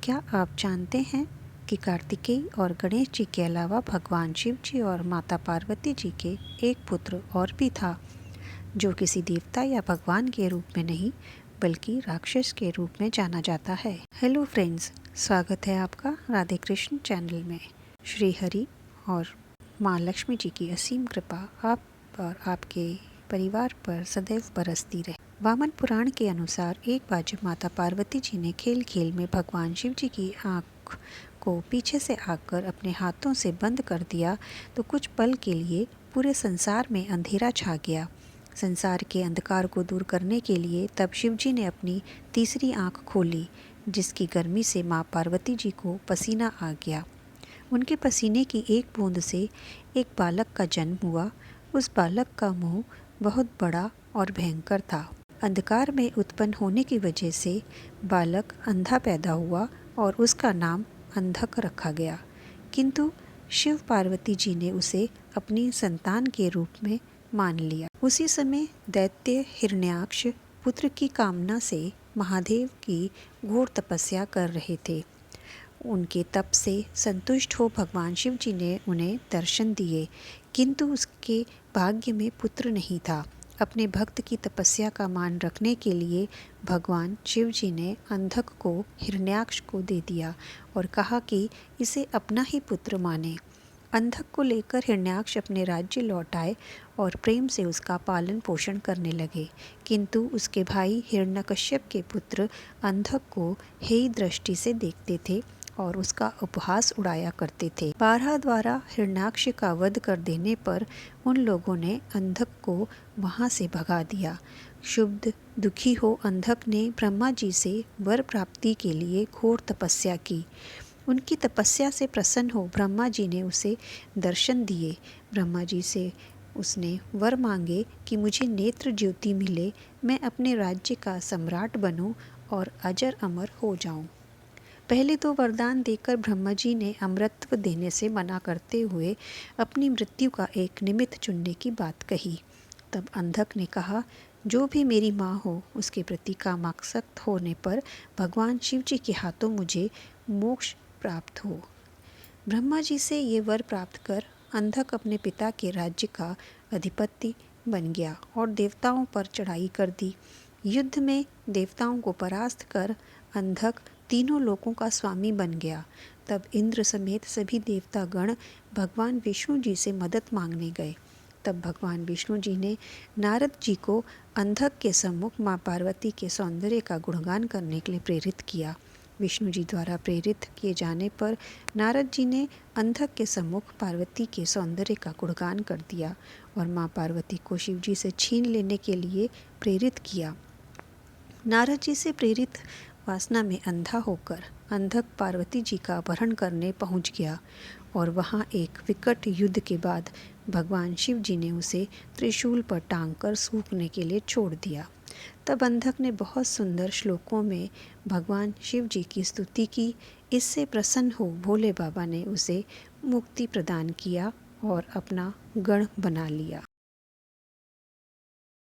क्या आप जानते हैं कि कार्तिकेय और गणेश जी के अलावा भगवान शिव जी और माता पार्वती जी के एक पुत्र और भी था, जो किसी देवता या भगवान के रूप में नहीं बल्कि राक्षस के रूप में जाना जाता है। हेलो फ्रेंड्स, स्वागत है आपका राधे कृष्ण चैनल में। श्री हरि और माँ लक्ष्मी जी की असीम कृपा आप और आपके परिवार पर सदैव बरसती रहे। वामन पुराण के अनुसार एक बार जब माता पार्वती जी ने खेल खेल में भगवान शिव जी की आँख को पीछे से आकर अपने हाथों से बंद कर दिया तो कुछ पल के लिए पूरे संसार में अंधेरा छा गया। संसार के अंधकार को दूर करने के लिए तब शिव जी ने अपनी तीसरी आँख खोली, जिसकी गर्मी से माँ पार्वती जी को पसीना आ गया। उनके पसीने की एक बूंद से एक बालक का जन्म हुआ। उस बालक का मुंह बहुत बड़ा और भयंकर था। अंधकार में उत्पन्न होने की वजह से बालक अंधा पैदा हुआ और उसका नाम अंधक रखा गया। किंतु शिव पार्वती जी ने उसे अपनी संतान के रूप में मान लिया। उसी समय दैत्य हिरण्याक्ष पुत्र की कामना से महादेव की घोर तपस्या कर रहे थे। उनके तप से संतुष्ट हो भगवान शिव जी ने उन्हें दर्शन दिए, किंतु उसके भाग्य में पुत्र नहीं था। अपने भक्त की तपस्या का मान रखने के लिए भगवान शिव जी ने अंधक को हिरण्याक्ष को दे दिया और कहा कि इसे अपना ही पुत्र माने। अंधक को लेकर हिरण्याक्ष अपने राज्य लौट आए और प्रेम से उसका पालन पोषण करने लगे, किंतु उसके भाई हिरण्यकश्यप के पुत्र अंधक को हेय दृष्टि से देखते थे और उसका उपहास उड़ाया करते थे। बारहा द्वारा हिरण्याक्ष का वध कर देने पर उन लोगों ने अंधक को वहां से भगा दिया। क्षुब्ध दुखी हो अंधक ने ब्रह्मा जी से वर प्राप्ति के लिए घोर तपस्या की। उनकी तपस्या से प्रसन्न हो ब्रह्मा जी ने उसे दर्शन दिए। ब्रह्मा जी से उसने वर मांगे कि मुझे नेत्र ज्योति मिले, मैं अपने राज्य का सम्राट बनूं और अजर अमर हो जाऊं। पहले तो वरदान देकर ब्रह्मा जी ने अमृतत्व देने से मना करते हुए अपनी मृत्यु का एक निमित्त चुनने की बात कही। तब अंधक ने कहा, जो भी मेरी माँ हो उसके प्रति कामासक्त होने पर भगवान शिव जी के हाथों मुझे मोक्ष प्राप्त हो। ब्रह्मा जी से ये वर प्राप्त कर अंधक अपने पिता के राज्य का अधिपति बन गया और देवताओं पर चढ़ाई कर दी। युद्ध में देवताओं को परास्त कर अंधक तीनों लोकों का स्वामी बन गया। तब इंद्र समेत सभी देवता गण भगवान विष्णु जी से मदद मांगने गए। तब भगवान विष्णु जी ने नारद जी को अंधक के सम्मुख माँ पार्वती के सौंदर्य का गुणगान करने के लिए प्रेरित किया। विष्णु जी द्वारा प्रेरित किए जाने पर नारद जी ने अंधक के सम्मुख पार्वती के सौंदर्य का गुणगान कर दिया और माँ पार्वती को शिव जी से छीन लेने के लिए प्रेरित किया। नारद जी से प्रेरित वासना में अंधा होकर अंधक पार्वती जी का अपहरण करने पहुंच गया और वहां एक विकट युद्ध के बाद भगवान शिव जी ने उसे त्रिशूल पर टांग कर सूखने के लिए छोड़ दिया। तब अंधक ने बहुत सुंदर श्लोकों में भगवान शिव जी की स्तुति की। इससे प्रसन्न हो भोले बाबा ने उसे मुक्ति प्रदान किया और अपना गण बना लिया।